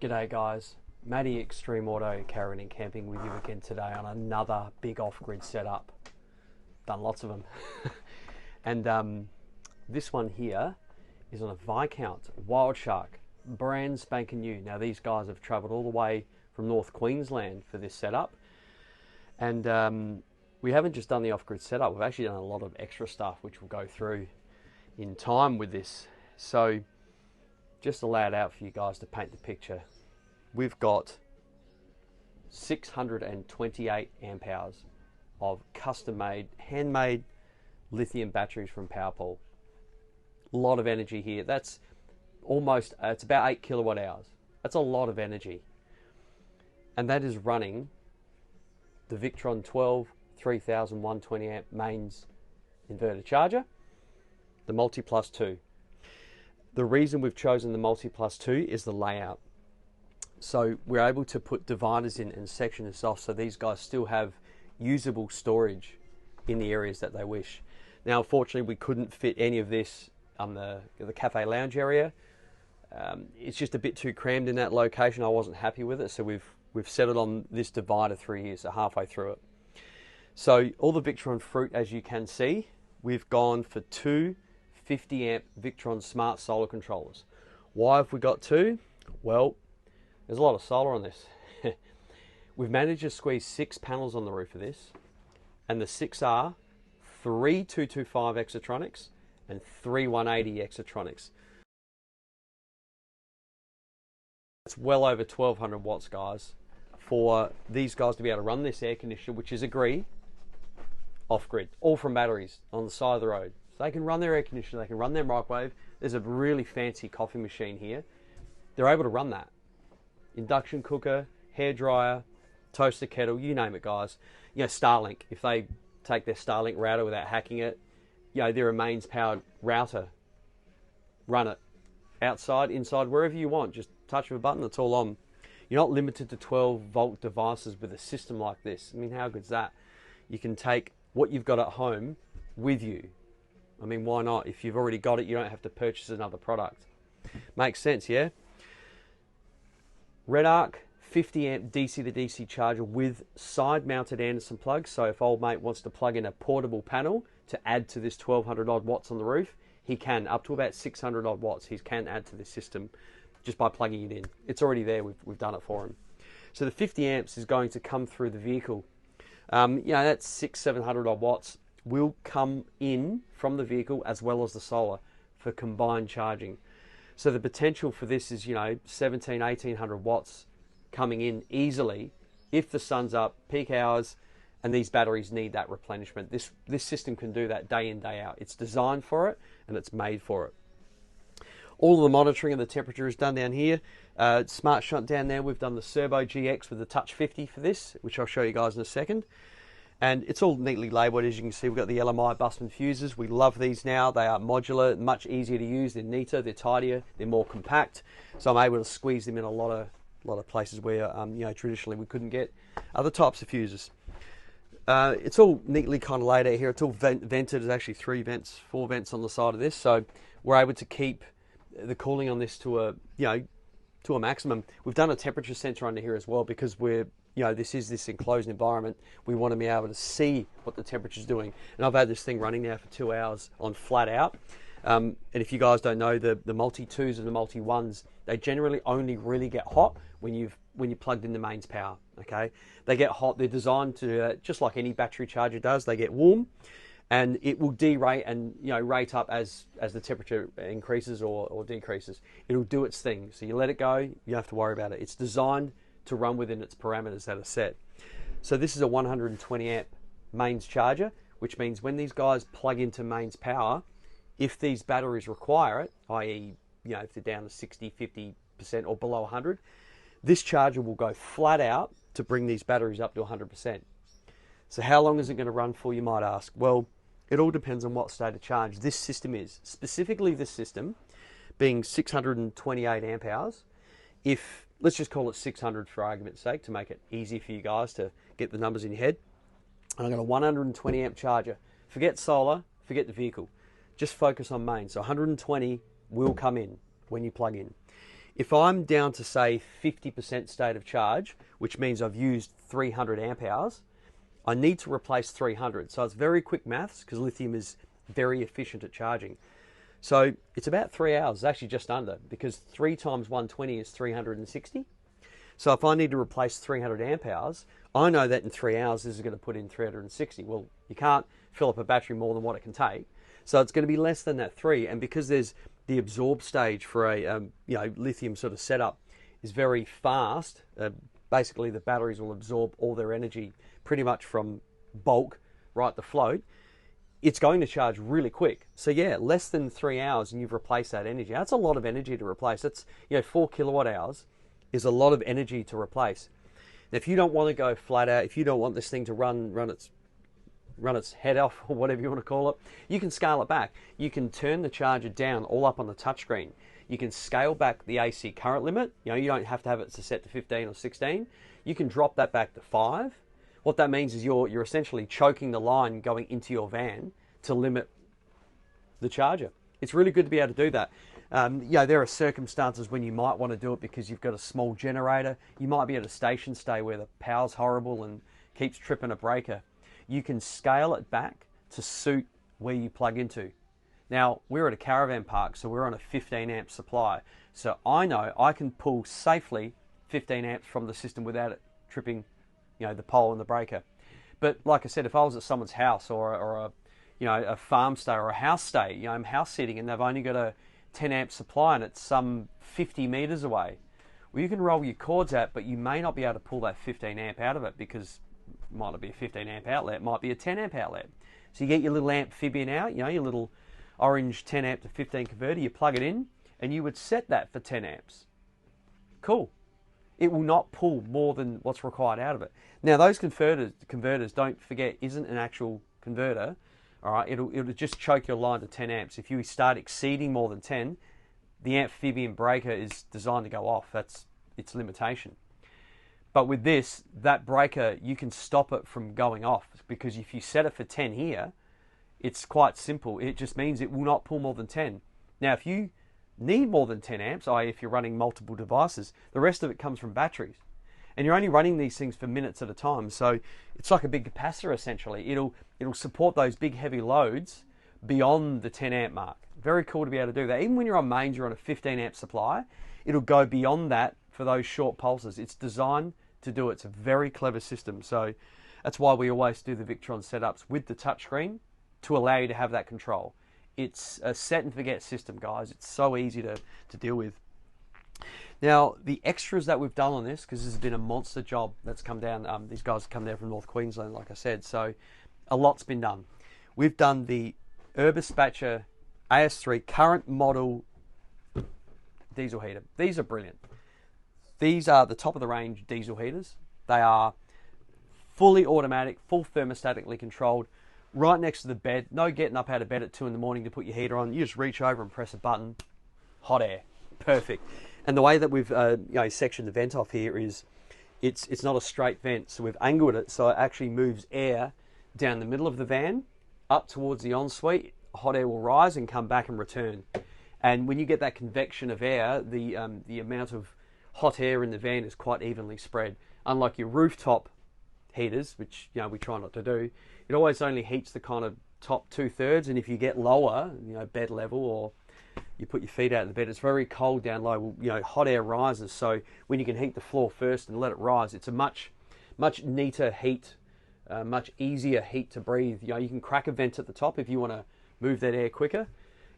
G'day guys, Matty Extreme Auto Caravan and Camping with you again today on another big off-grid setup. Done lots of them. And this one here is on a Viscount WildShark, brand spanking new. Now these guys have travelled all the way from North Queensland for this setup. And we haven't just done the off-grid setup, we've actually done a lot of extra stuff which we'll go through in time with this. So just to lay it out for you guys to paint the picture, we've got 628 amp hours of custom-made, handmade lithium batteries from PowerPaul. A lot of energy here. That's almost, it's about 8 kilowatt hours. That's a lot of energy. And that is running the Victron 12 3120 amp mains inverter charger, the multiplus 2. The reason we've chosen the multiplus 2 is the layout. So we're able to put dividers in and section this off so these guys still have usable storage in the areas that they wish. Now unfortunately we couldn't fit any of this on the cafe lounge area. It's just a bit too crammed in that location. I wasn't happy with it, so we've settled on this divider through here, so halfway through it. So all the Victron fruit, as you can see, we've gone for two 50 amp Victron smart solar controllers. Why have we got two? Well, there's a lot of solar on this. We've managed to squeeze 6 panels on the roof of this, and the 6 are 3 225 Exotronics and 3 180 Exotronics. It's well over 1200 watts, guys, for these guys to be able to run this air conditioner, which is off-grid, all from batteries on the side of the road. So they can run their air conditioner, they can run their microwave. There's a really fancy coffee machine here. They're able to run that. Induction cooker, hairdryer, toaster kettle, you name it, guys. You know, Starlink, if they take their Starlink router without hacking it, you know, they're a mains powered router. Run it outside, inside, wherever you want. Just touch of a button, it's all on. You're not limited to 12 volt devices with a system like this. I mean, how good's that? You can take what you've got at home with you. I mean, why not? If you've already got it, you don't have to purchase another product. Makes sense, yeah? Redarc 50 amp DC to DC charger with side mounted Anderson plugs. So if old mate wants to plug in a portable panel to add to this 1200 odd watts on the roof, he can. Up to about 600 odd watts, he can add to this system just by plugging it in. It's already there, we've done it for him. So the 50 amps is going to come through the vehicle. You know, that's 600-700 odd watts will come in from the vehicle as well as the solar for combined charging. So the potential for this is, you know, 1700-1800 watts coming in easily if the sun's up, peak hours, and these batteries need that replenishment. This system can do that day in, day out. It's designed for it and it's made for it. All of the monitoring of the temperature is done down here. Smartshunt down there, we've done the cerboGX with the Touch 50 for this, which I'll show you guys in a second. And it's all neatly labelled. As you can see, we've got the LMI busman fuses. We love these now. They are modular, much easier to use. They're neater, they're tidier, they're more compact. So I'm able to squeeze them in a lot of places where you know, traditionally we couldn't get other types of fuses. It's all neatly kind of laid out here. It's all vented. There's actually 4 vents on the side of this. So we're able to keep the cooling on this to a, you know, to a maximum. We've done a temperature sensor under here as well because we're, you know, this is this enclosed environment. We want to be able to see what the temperature's doing. And I've had this thing running now for 2 hours on flat out. And if you guys don't know, the multi-2s and the multi-1s, they generally only really get hot when you're plugged in the mains power, okay? They get hot, they're designed to, just like any battery charger does, they get warm and it will derate and, you know, rate up as the temperature increases or decreases. It'll do its thing. So you let it go, you don't have to worry about it. It's designed to run within its parameters that are set. So this is a 120 amp mains charger, which means when these guys plug into mains power, if these batteries require it, i.e., you know, if they're down to 60, 50% or below 100, this charger will go flat out to bring these batteries up to 100%. So how long is it going to run for, you might ask? Well, it all depends on what state of charge this system is. Specifically this system being 628 amp hours. If, let's just call it 600 for argument's sake to make it easy for you guys to get the numbers in your head. And I've got a 120 amp charger. Forget solar, forget the vehicle. Just focus on mains. So 120 will come in when you plug in. If I'm down to say 50% state of charge, which means I've used 300 amp hours, I need to replace 300. So it's very quick maths because lithium is very efficient at charging. So it's about 3 hours, actually just under, because 3 times 120 is 360. So if I need to replace 300 amp hours, I know that in 3 hours this is going to put in 360. Well, you can't fill up a battery more than what it can take. So it's going to be less than that 3. And because there's the absorb stage for a lithium sort of setup is very fast, basically the batteries will absorb all their energy pretty much from bulk right to float. It's going to charge really quick. So yeah, less than 3 hours and you've replaced that energy. That's a lot of energy to replace. That's 4 kilowatt hours is a lot of energy to replace. Now, if you don't want to go flat out, if you don't want this thing to run its head off or whatever you want to call it, you can scale it back. You can turn the charger down all up on the touchscreen. You can scale back the AC current limit. You don't have to have it set to 15 or 16. You can drop that back to 5. What that means is you're essentially choking the line going into your van to limit the charger. It's really good to be able to do that. There are circumstances when you might want to do it because you've got a small generator. You might be at a station stay where the power's horrible and keeps tripping a breaker. You can scale it back to suit where you plug into. Now, we're at a caravan park, so we're on a 15 amp supply. So I know I can pull safely 15 amps from the system without it tripping, the pole and the breaker. But like I said, if I was at someone's house or a farm stay or a house stay, I'm house sitting and they've only got a 10 amp supply and it's some 50 meters away. Well, you can roll your cords out, but you may not be able to pull that 15 amp out of it because it might not be a 15 amp outlet, it might be a 10 amp outlet. So you get your little amphibian out, your little orange 10 amp to 15 converter, you plug it in and you would set that for 10 amps. Cool. It will not pull more than what's required out of it. Now those converters, don't forget, isn't an actual converter. All right, it'll just choke your line to 10 amps. If you start exceeding more than 10, the amphibian breaker is designed to go off. That's its limitation. But with this, that breaker, you can stop it from going off because if you set it for 10 here, it's quite simple. It just means it will not pull more than 10. Now, if you need more than 10 amps, i.e. if you're running multiple devices, the rest of it comes from batteries. And you're only running these things for minutes at a time. So it's like a big capacitor, essentially. It'll support those big, heavy loads beyond the 10 amp mark. Very cool to be able to do that. Even when you're on mains, you're on a 15 amp supply, it'll go beyond that for those short pulses. It's designed to do it. It's a very clever system. So that's why we always do the Victron setups with the touchscreen to allow you to have that control. It's a set and forget system, guys. It's so easy to deal with. Now, the extras that we've done on this, because this has been a monster job that's come down, these guys come down from North Queensland, like I said, so a lot's been done. We've done the Eberspacher AS3 current model diesel heater. These are brilliant. These are the top of the range diesel heaters. They are fully automatic, full thermostatically controlled, right next to the bed. No getting up out of bed at 2 in the morning to put your heater on. You just reach over and press a button. Hot air. Perfect. And the way that we've sectioned the vent off here is it's not a straight vent, so we've angled it so it actually moves air down the middle of the van up towards the ensuite. Hot air will rise and come back and return. And when you get that convection of air, the amount of hot air in the van is quite evenly spread. Unlike your rooftop heaters, which we try not to do, it always only heats the kind of top 2/3, and if you get lower, bed level, or you put your feet out in the bed, it's very cold down low. Hot air rises, so when you can heat the floor first and let it rise, it's a much neater heat, much easier heat to breathe. You can crack a vent at the top if you want to move that air quicker.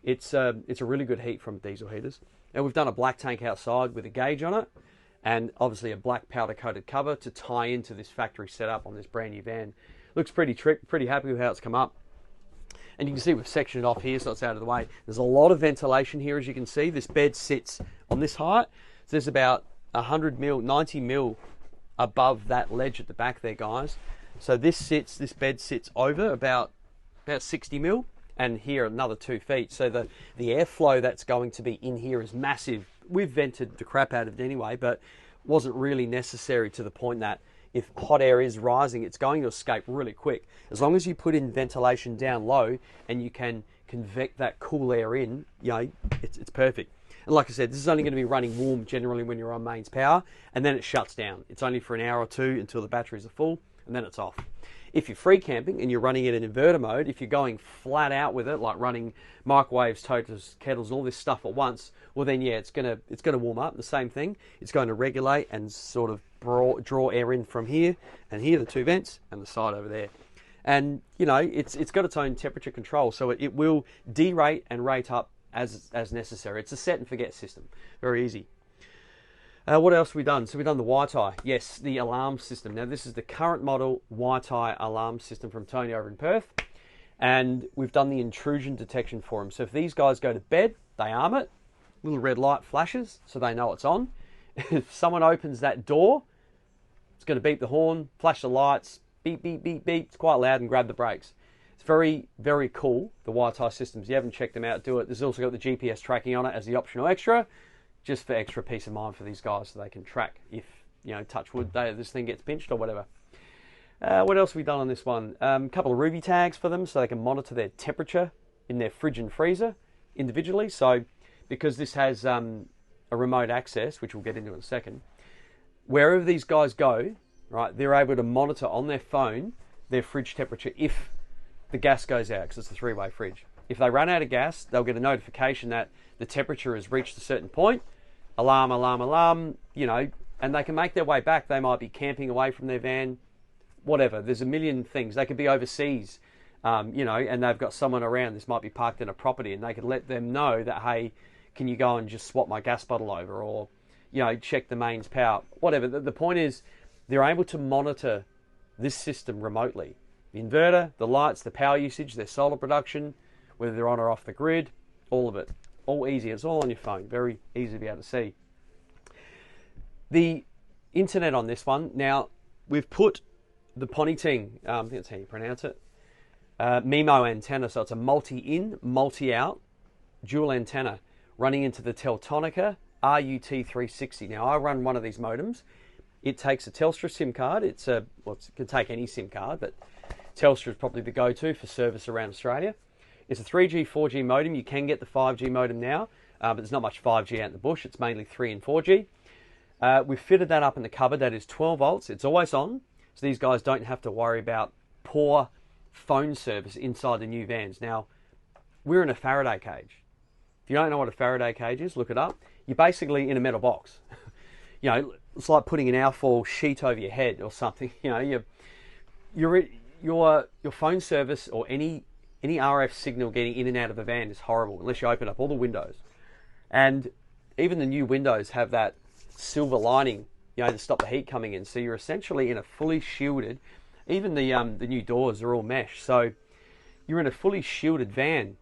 It's a really good heat from diesel heaters. Now we've done a black tank outside with a gauge on it, and obviously a black powder coated cover to tie into this factory setup on this brand new van. Looks pretty happy with how it's come up. And you can see we've sectioned it off here so it's out of the way. There's a lot of ventilation here, as you can see. This bed sits on this height. So there's about 100 mil, 90 mil above that ledge at the back there, guys. So this bed sits over about 60 mil, and here another 2 feet. So the airflow that's going to be in here is massive. We've vented the crap out of it anyway, but wasn't really necessary to the point that if hot air is rising, it's going to escape really quick. As long as you put in ventilation down low and you can convect that cool air in, it's perfect. And like I said, this is only going to be running warm generally when you're on mains power, and then it shuts down. It's only for an hour or two until the batteries are full, and then it's off. If you're free camping and you're running it in inverter mode, if you're going flat out with it, like running microwaves, toasters, kettles, all this stuff at once, well then yeah, it's gonna warm up. The same thing. It's going to regulate and sort of draw air in from here and here, the two vents, and the side over there. And you know, it's got its own temperature control, so it will derate and rate up as necessary. It's a set and forget system. Very easy. What else have we done? So we've done the WITI. Yes, the alarm system. Now this is the current model WITI alarm system from Tony over in Perth. And we've done the intrusion detection for them. So if these guys go to bed, they arm it. Little red light flashes so they know it's on. If someone opens that door, it's going to beep the horn, flash the lights, beep, beep, beep, beep. It's quite loud, and grab the brakes. It's very, very cool, the WITI systems. If you haven't checked them out, do it. There's also got the GPS tracking on it as the optional extra, just for extra peace of mind for these guys, so they can track if, you know, touch wood, this thing gets pinched or whatever. What else have we done on this one? A couple of Ruuvi tags for them so they can monitor their temperature in their fridge and freezer individually. So because this has a remote access, which we'll get into in a second, wherever these guys go, right, they're able to monitor on their phone their fridge temperature if the gas goes out, because it's a three-way fridge. If they run out of gas, they'll get a notification that the temperature has reached a certain point. Alarm, alarm, alarm, you know, and they can make their way back. They might be camping away from their van, whatever. There's a million things. They could be overseas, you know, and they've got someone around. This might be parked in a property, and they could let them know that, hey, can you go and just swap my gas bottle over, or, you know, check the mains power, whatever. The point is, they're able to monitor this system remotely. The inverter, the lights, the power usage, their solar production, whether they're on or off the grid, all of it. All easy. It's all on your phone. Very easy to be able to see. The internet on this one, now we've put the Ponyting, I think that's how you pronounce it, mimo antenna. So it's a multi-in, multi-out dual antenna running into the Teltonika RUT360. Now I run one of these modems. It takes a Telstra SIM card. It can take any SIM card, but Telstra is probably the go-to for service around Australia. It's a 3G, 4G modem. You can get the 5G modem now, but there's not much 5G out in the bush. It's mainly 3 and 4G. We've fitted that up in the cupboard. That is 12 volts. It's always on, so these guys don't have to worry about poor phone service inside the new vans. Now, we're in a Faraday cage. If you don't know what a Faraday cage is, look it up. You're basically in a metal box. You know, it's like putting an outfall sheet over your head or something. You know, your phone service or any RF signal getting in and out of the van is horrible unless you open up all the windows. And even the new windows have that silver lining, you know, to stop the heat coming in. So you're essentially in a fully shielded, even the new doors are all mesh. So you're in a fully shielded van.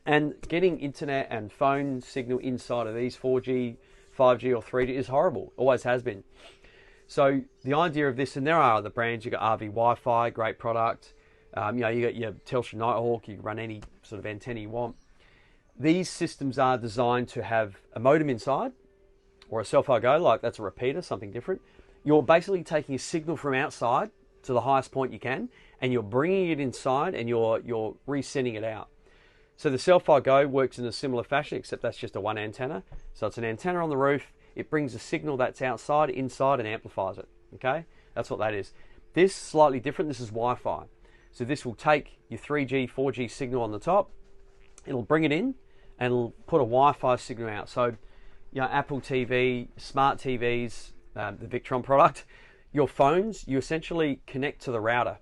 And getting internet and phone signal inside of these 4G, 5G or 3G is horrible. Always has been. So the idea of this, and there are other brands, you've got RV Wi-Fi, great product. You know, you got your Telstra Nighthawk, you can run any sort of antenna you want. These systems are designed to have a modem inside, or a self-go, like that's a repeater, something different. You're basically taking a signal from outside to the highest point you can, and you're bringing it inside, and you're resending it out. So the self-go works in a similar fashion, except that's just a one antenna. So it's an antenna on the roof. It brings a signal that's outside, inside, and amplifies it. Okay, that's what that is. This slightly different. This is Wi-Fi. So this will take your 3G, 4G signal on the top. It'll bring it in, and it'll put a Wi-Fi signal out. So, you know, Apple TV, smart TVs, the Victron product, your phones, you essentially connect to the router.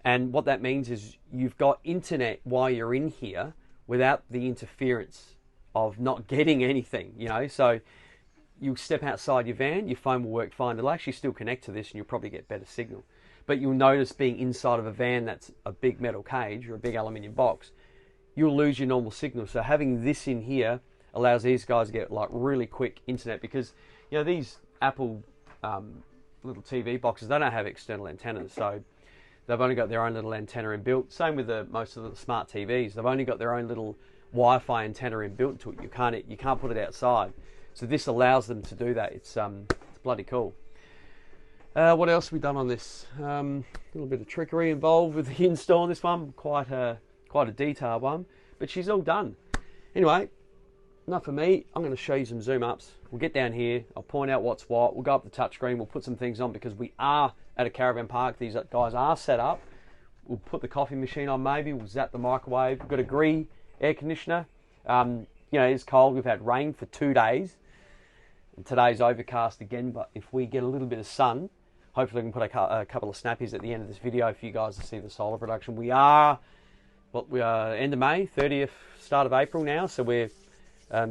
And what that means is you've got internet while you're in here without the interference of not getting anything, you know. So you'll step outside your van, your phone will work fine. It'll actually still connect to this, and you'll probably get better signal. But you'll notice being inside of a van that's a big metal cage or a big aluminium box, you'll lose your normal signal. So having this in here allows these guys to get like really quick internet, because, you know, these Apple little TV boxes, they don't have external antennas. So they've only got their own little antenna inbuilt. Same with most of the smart TVs. They've only got their own little Wi-Fi antenna inbuilt to it. You can't put it outside. So this allows them to do that. It's bloody cool. What else have we done on this? A little bit of trickery involved with the install on this one. Quite a detailed one, but she's all done. Anyway, enough for me. I'm going to show you some zoom ups. We'll get down here. I'll point out what's what. We'll go up the touchscreen. We'll put some things on because we are at a caravan park. These guys are set up. We'll put the coffee machine on maybe. We'll zap the microwave. We've got a gree air conditioner. You know, it's cold. We've had rain for 2 days. And today's overcast again, but if we get a little bit of sun, hopefully we can put a couple of snappies at the end of this video for you guys to see the solar production. We are end of May, 30th, start of April now, so we're,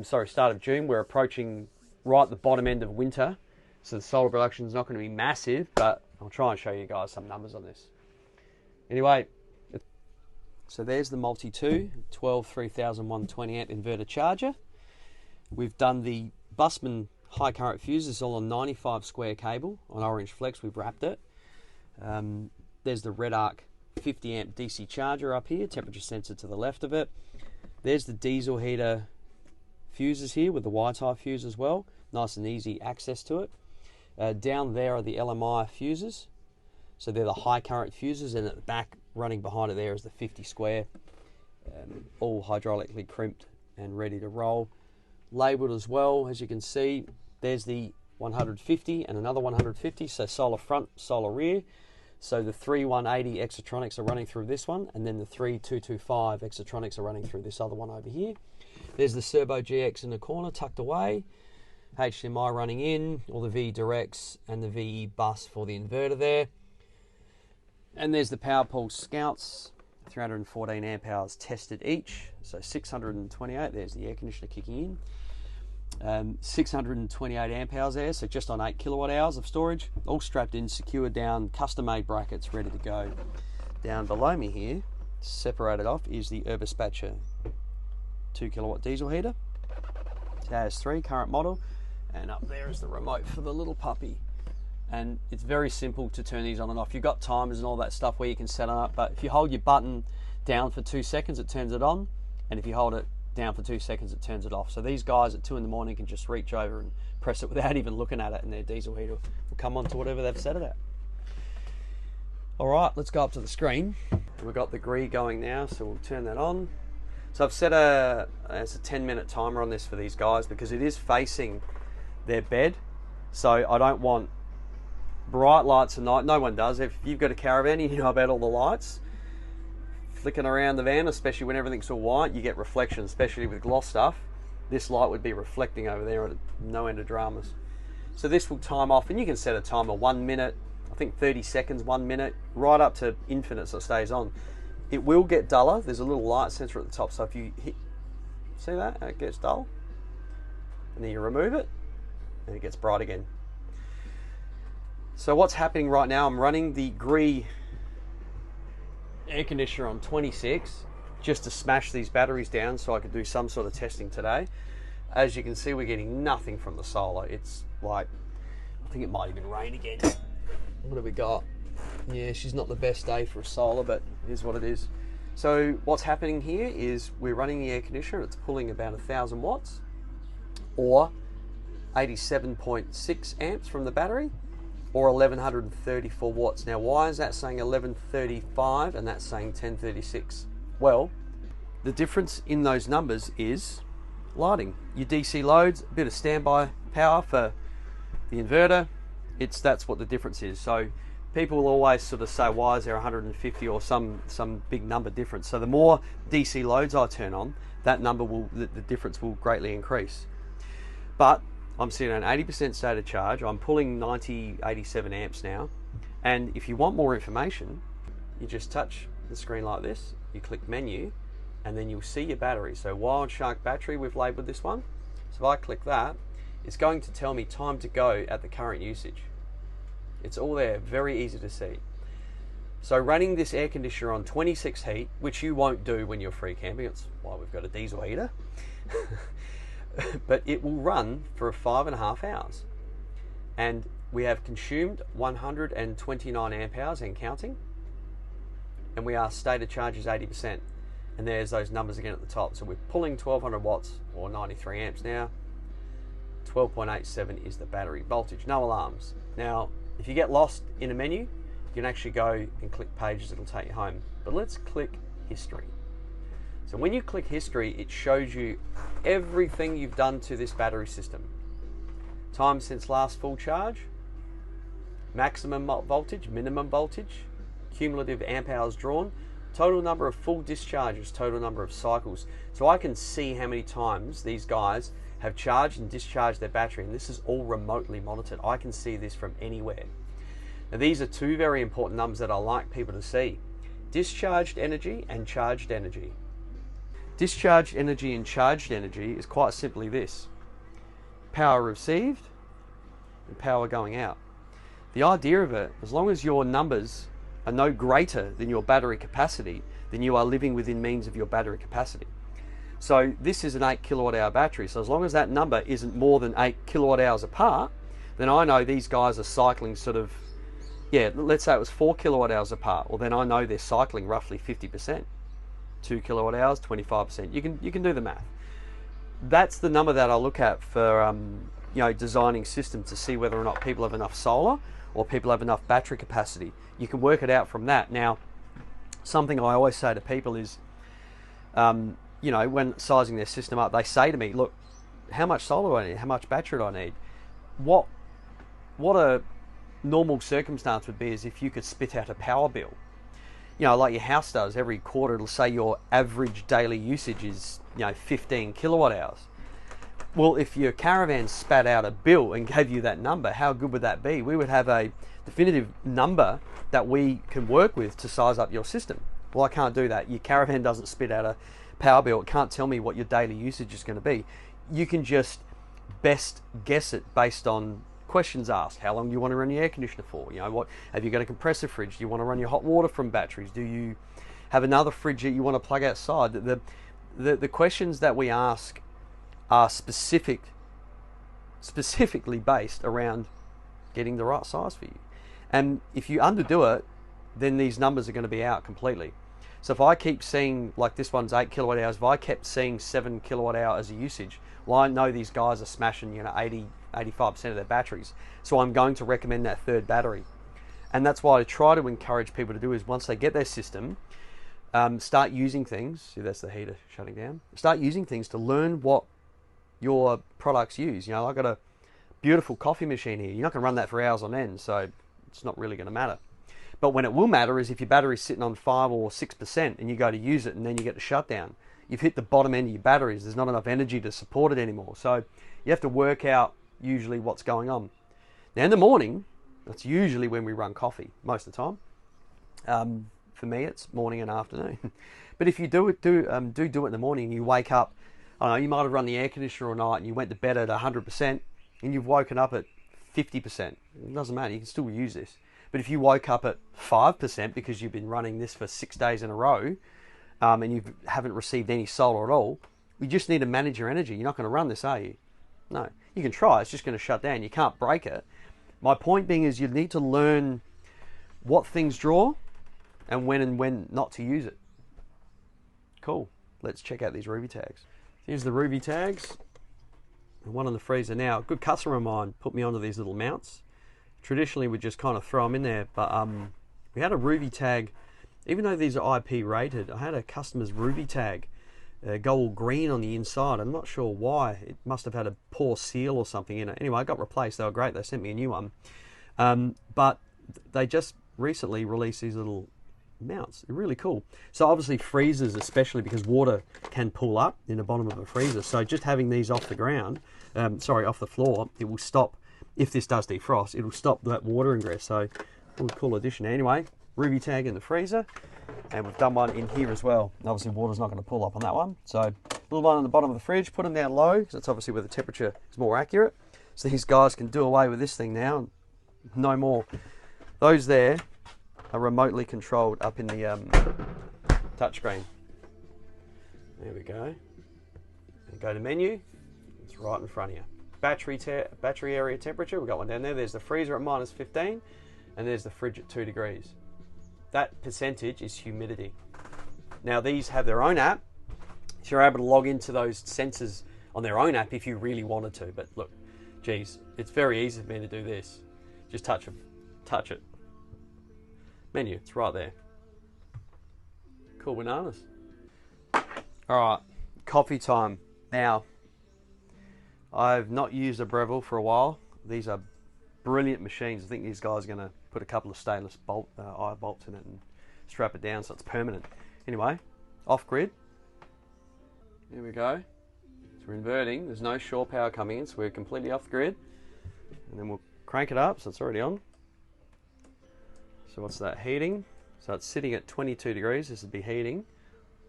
start of June. We're approaching right at the bottom end of winter, so the solar production is not going to be massive, but I'll try and show you guys some numbers on this. Anyway, so there's the Multi-2, 12 3120 amp inverter charger. We've done the Busman high current fuses all on 95 square cable on orange flex. We've wrapped it. There's the Redarc 50 amp DC charger up here, temperature sensor to the left of it. There's the diesel heater fuses here with the WITI fuse as well. Nice and easy access to it. Down there are the LMI fuses. So they're the high current fuses, and at the back running behind it there is the 50 square, all hydraulically crimped and ready to roll. Labelled as well, as you can see. There's the 150 and another 150, so solar front, solar rear. So the 3180 Exotronics are running through this one, and then the 3225 Exotronics are running through this other one over here. There's the cerboGX in the corner, tucked away. HDMI running in, all the VE directs and the VE bus for the inverter there. And there's the PowerPaul Viscounts, 314 amp hours tested each, so 628. There's the air conditioner kicking in. 628 amp hours there, so just on 8 kilowatt hours of storage, all strapped in, secured down, custom made brackets ready to go. Down below me here, separated off, is the Eberspacher 2 kilowatt diesel heater. It has 3 current model, and up there is the remote for the little puppy. And it's very simple to turn these on and off. You've got timers and all that stuff where you can set them up, but if you hold your button down for 2 seconds, it turns it on, and if you hold it down for 2 seconds, it turns it off. So these guys at 2 in the morning can just reach over and press it without even looking at it, and their diesel heater will come on to whatever they've set it at. All right, let's go up to the screen. We've got the gree going now, so we'll turn that on. So I've set a 10-minute timer on this for these guys because it is facing their bed. So I don't want bright lights at night. No one does. If you've got a Caravan, you know about all the lights flicking around the van, especially when everything's all white, you get reflection, especially with gloss stuff. This light would be reflecting over there at no end of dramas. So this will time off, and you can set a timer 1 minute, I think 30 seconds, 1 minute, right up to infinite, so it stays on. It will get duller. There's a little light sensor at the top, so if you hit, see that? It gets dull. And then you remove it, and it gets bright again. So what's happening right now, I'm running the gree air conditioner on 26 just to smash these batteries down so I could do some sort of testing today. As you can see, we're getting nothing from the solar. It's like, I think it might even rain again. What have we got? Yeah, she's not the best day for a solar, but it is what it is. So what's happening here is we're running the air conditioner. It's pulling about 1,000 watts or 87.6 amps from the battery, or 1134 watts. Now, why is that saying 1135 and that's saying 1036? Well, the difference in those numbers is lighting. Your DC loads, a bit of standby power for the inverter, that's what the difference is. So people will always sort of say, why is there 150 or some big number difference? So the more DC loads I turn on, that number the difference will greatly increase. But I'm sitting on 80% state of charge. I'm pulling 87 amps now. And if you want more information, you just touch the screen like this, you click menu, and then you'll see your battery. So WildShark battery, we've labeled this one. So if I click that, it's going to tell me time to go at the current usage. It's all there, very easy to see. So running this air conditioner on 26 heat, which you won't do when you're free camping, it's why we've got a diesel heater. But it will run for 5.5 hours, and we have consumed 129 amp hours and counting, and we are stated charge is 80%, and there's those numbers again at the top. So we're pulling 1200 watts or 93 amps now. 12.87 is the battery voltage. No alarms. Now if you get lost in a menu, you can actually go and click pages, it'll take you home. But let's click history. So when you click history, it shows you everything you've done to this battery system. Time since last full charge, maximum voltage, minimum voltage, cumulative amp hours drawn, total number of full discharges, total number of cycles. So I can see how many times these guys have charged and discharged their battery, and this is all remotely monitored. I can see this from anywhere. Now these are two very important numbers that I like people to see. Discharged energy and charged energy. Discharged energy and charged energy is quite simply this: power received and power going out. The idea of it, as long as your numbers are no greater than your battery capacity, then you are living within means of your battery capacity. So this is an 8 kilowatt hour battery, so as long as that number isn't more than 8 kilowatt hours apart, then I know these guys are cycling sort of, yeah, let's say it was 4 kilowatt hours apart, well then I know they're cycling roughly 50%. 2 kilowatt hours, 25%. You can do the math. That's the number that I look at for designing systems to see whether or not people have enough solar or people have enough battery capacity. You can work it out from that. Now, something I always say to people is, when sizing their system up, they say to me, look, how much solar do I need? How much battery do I need? What a normal circumstance would be is if you could spit out a power bill. Like your house does every quarter, it'll say your average daily usage is 15 kilowatt hours. Well, if your Caravan spat out a bill and gave you that number, how good would that be? We would have a definitive number that we can work with to size up your system. Well, I can't do that. Your Caravan doesn't spit out a power bill. It can't tell me what your daily usage is going to be. You can just best guess it based on questions asked. How long do you want to run your air conditioner for? What have you got? A compressor fridge? Do you want to run your hot water from batteries? Do you have another fridge that you want to plug outside? The questions that we ask are specifically based around getting the right size for you. And if you underdo it, then these numbers are going to be out completely. So if I keep seeing, like this one's 8 kilowatt hours, if I kept seeing 7 kilowatt hour as a usage, well, I know these guys are smashing 85% of their batteries. So I'm going to recommend that third battery. And that's why I try to encourage people to do is once they get their system, start using things. See, that's the heater shutting down. Start using things to learn what your products use. I've got a beautiful coffee machine here. You're not going to run that for hours on end, so it's not really going to matter. But when it will matter is if your battery's sitting on 5 or 6% and you go to use it and then you get a shutdown. You've hit the bottom end of your batteries. There's not enough energy to support it anymore. So you have to work out usually what's going on. Now in the morning, that's usually when we run coffee most of the time. For me, it's morning and afternoon. But if you do it in the morning, and you wake up, I don't know, you might have run the air conditioner all night and you went to bed at 100% and you've woken up at 50%. It doesn't matter, you can still use this. But if you woke up at 5% because you've been running this for 6 days in a row and you haven't received any solar at all, you just need to manage your energy. You're not going to run this, are you? No. You can try, it's just going to shut down. You can't break it. My point being is you need to learn what things draw and when not to use it. Cool. Let's check out these Ruuvi tags. Here's the Ruuvi tags. One on the freezer now. A good customer of mine put me onto these little mounts. Traditionally, we just kind of throw them in there, but we had a Ruuvi tag. Even though these are IP rated, I had a customer's Ruuvi tag go all green on the inside. I'm not sure why. It must have had a poor seal or something in it. Anyway, I got replaced. They were great. They sent me a new one. But they just recently released these little mounts. They're really cool. So obviously freezers, especially because water can pool up in the bottom of a freezer. So just having these off the ground, off the floor, it will stop, if this does defrost, it will stop that water ingress. So a cool addition. Anyway, Ruuvi tag in the freezer. And we've done one in here as well. Obviously water's not going to pull up on that one. So little one on the bottom of the fridge, put them down low, because that's obviously where the temperature is more accurate. So these guys can do away with this thing now. No more. Those there are remotely controlled up in the touchscreen. There we go. And go to menu. It's right in front of you. Battery area temperature. We've got one down there. There's the freezer at -15, and there's the fridge at 2 degrees. That percentage is humidity. Now these have their own app. So you're able to log into those sensors on their own app if you really wanted to. But look, geez, it's very easy for me to do this. Just touch it. Menu, it's right there. Cool bananas. All Alright, coffee time. Now, I've not used a Breville for a while. These are brilliant machines. I think these guys are going to put a couple of stainless eye bolts in it and strap it down so it's permanent. Anyway, off grid. Here we go. So we're inverting. There's no shore power coming in, so we're completely off the grid. And then we'll crank it up, so it's already on. So what's that? Heating. So it's sitting at 22 degrees. This would be heating.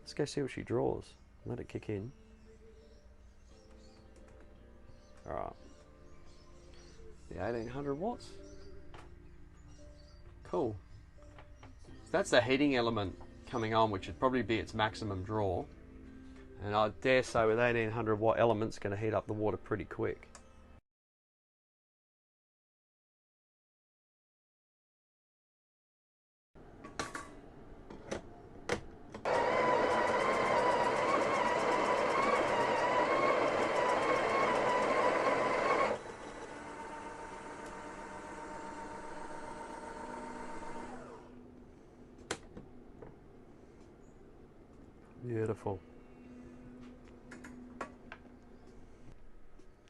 Let's go see what she draws. Let it kick in. Alright. The 1800 watts. Cool. That's the heating element coming on, which would probably be its maximum draw. And I dare say with 1800 watt elements, going to heat up the water pretty quick. Beautiful.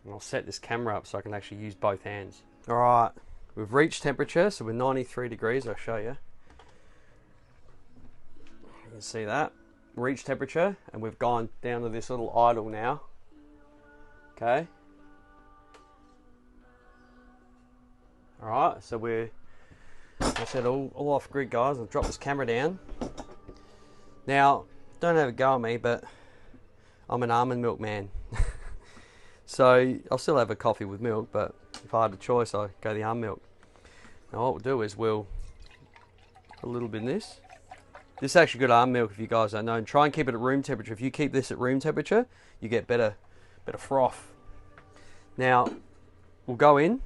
And I'll set this camera up so I can actually use both hands. Alright, we've reached temperature, so we're 93 degrees, I'll show you. You can see that. Reached temperature, and we've gone down to this little idle now. Okay. Alright, so we're, like I said, all off grid, guys. I'll drop this camera down. Now, don't have a go at me, but I'm an almond milk man. So I'll still have a coffee with milk, but if I had a choice, I'd go the almond milk. Now what we'll do is we'll put a little bit in this. This is actually good almond milk if you guys don't know. And try and keep it at room temperature. If you keep this at room temperature, you get better froth. Now we'll go in.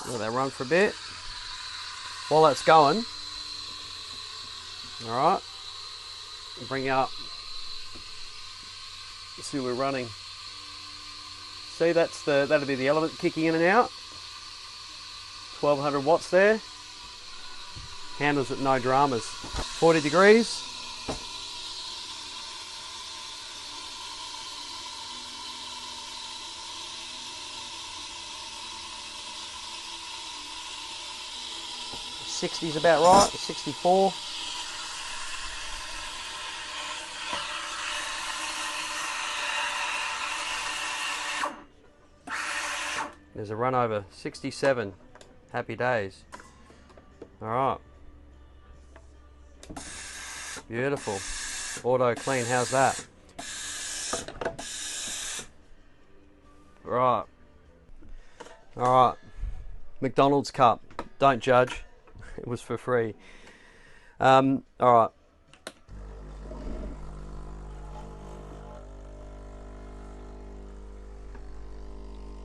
Let that run for a bit. While that's going, alright, bring up, see we're running. See, that'll be the element kicking in and out. 1200 watts there. Handles it no dramas. 40 degrees. '60's about right, 64. There's a run over, 67. Happy days. Alright. Beautiful. Auto clean, how's that? Right. Alright. McDonald's cup. Don't judge. It was for free. Alright.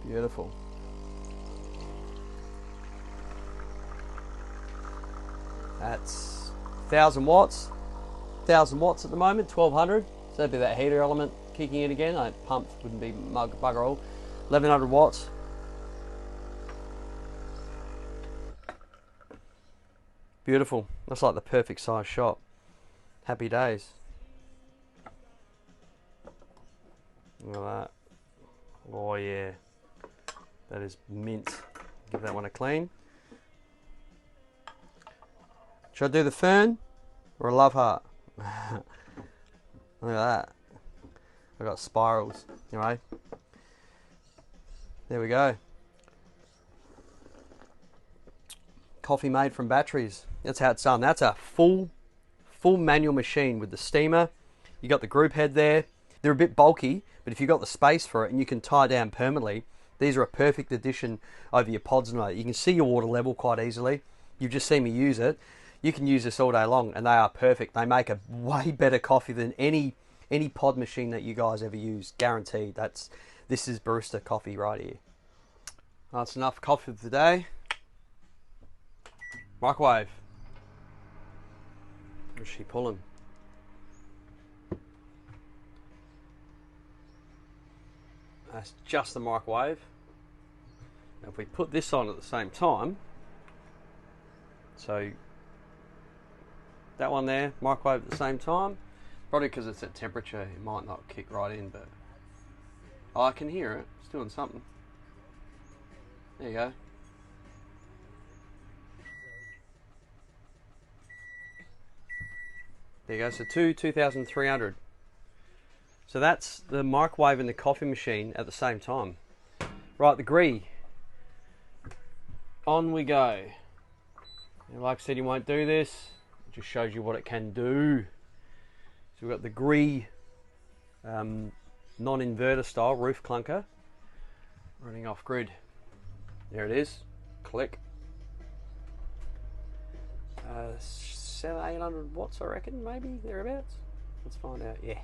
Beautiful. That's 1000 watts. 1000 watts at the moment, 1200. So that'd be that heater element kicking in again. That pump wouldn't be bugger all. 1100 watts. Beautiful. That's like the perfect size shot. Happy days. Look at that. Oh yeah. That is mint. Give that one a clean. Should I do the fern or a love heart? Look at that. I got spirals. Anyway. There we go. Coffee made from batteries. That's how it's done. That's a full manual machine with the steamer. You got the group head there. They're a bit bulky, but if you've got the space for it and you can tie down permanently, these are a perfect addition over your pods and all that. You can see your water level quite easily. You've just seen me use it. You can use this all day long and they are perfect. They make a way better coffee than any pod machine that you guys ever use. Guaranteed. This is barista coffee right here. That's enough coffee for the day. Microwave. Where's she pulling? that's just the microwave. Now if we put this on at the same time, so that one there, microwave at the same time, probably because it's at temperature, it might not kick right in, but oh, I can hear it. It's doing something. There you go. There you go, so 2,300. So that's the microwave and the coffee machine at the same time. Right, the gree. On we go. And like I said, you won't do this. It just shows you what it can do. So we've got the gree non-inverter style roof clunker running off grid. There it is. Click. 700-800 watts, I reckon, maybe thereabouts. Let's find out. Yeah,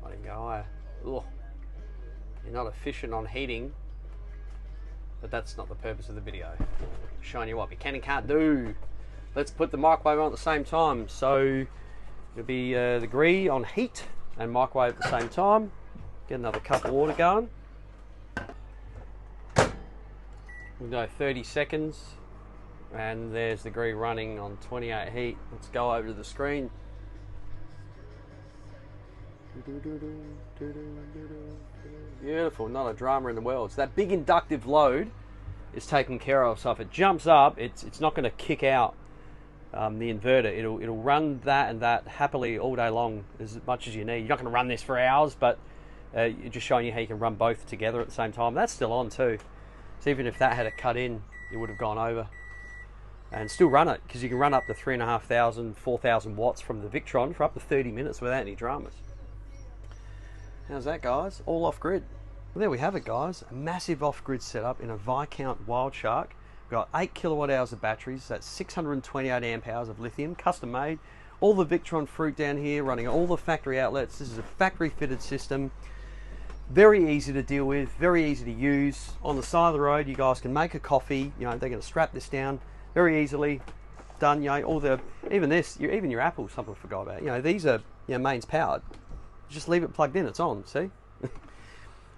might even go higher. Ugh. You're not efficient on heating, but that's not the purpose of the video. Showing you what we can and can't do. Let's put the microwave on at the same time. So it'll be the gree on heat and microwave at the same time. Get another cup of water going. We'll go 30 seconds. And there's the gree running on 28 heat. Let's go over to the screen. Beautiful, not a drama in the world. So that big inductive load is taken care of. So if it jumps up, it's not going to kick out the inverter. It'll run that and that happily all day long, as much as you need. You're not going to run this for hours, but you're just showing you how you can run both together at the same time. That's still on too. So even if that had a cut in, it would have gone over. And still run it, because you can run up to 3,500, 4,000 watts from the Victron for up to 30 minutes without any dramas. How's that, guys? All off grid. Well, there we have it, guys. A massive off grid setup in a Viscount WildShark. We've got 8 kilowatt hours of batteries. That's 628 amp hours of lithium, custom made. All the Victron fruit down here, running all the factory outlets. This is a factory fitted system. Very easy to deal with, very easy to use. On the side of the road, you guys can make a coffee. You know, they're going to strap this down very easily. Done. You know, all the, even this, even your Apple, something I forgot about. You know, these are, you know, mains powered. Just leave it plugged in, it's on. See,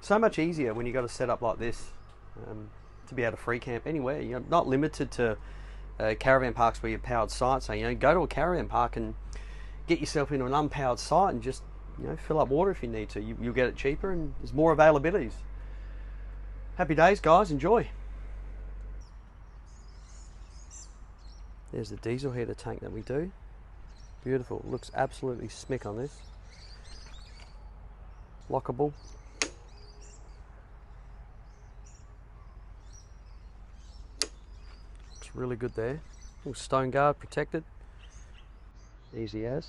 so much easier when you got a setup like this to be able to free camp anywhere. You're not limited to caravan parks where you're powered sites. So, you know, go to a caravan park and get yourself into an unpowered site and just, you know, fill up water if you need to. You'll get it cheaper and there's more availabilities. Happy days, guys. Enjoy. There's the diesel heater tank that we do. Beautiful. Looks absolutely smick on this. Lockable. Looks really good there. Little stone guard protected. Easy as.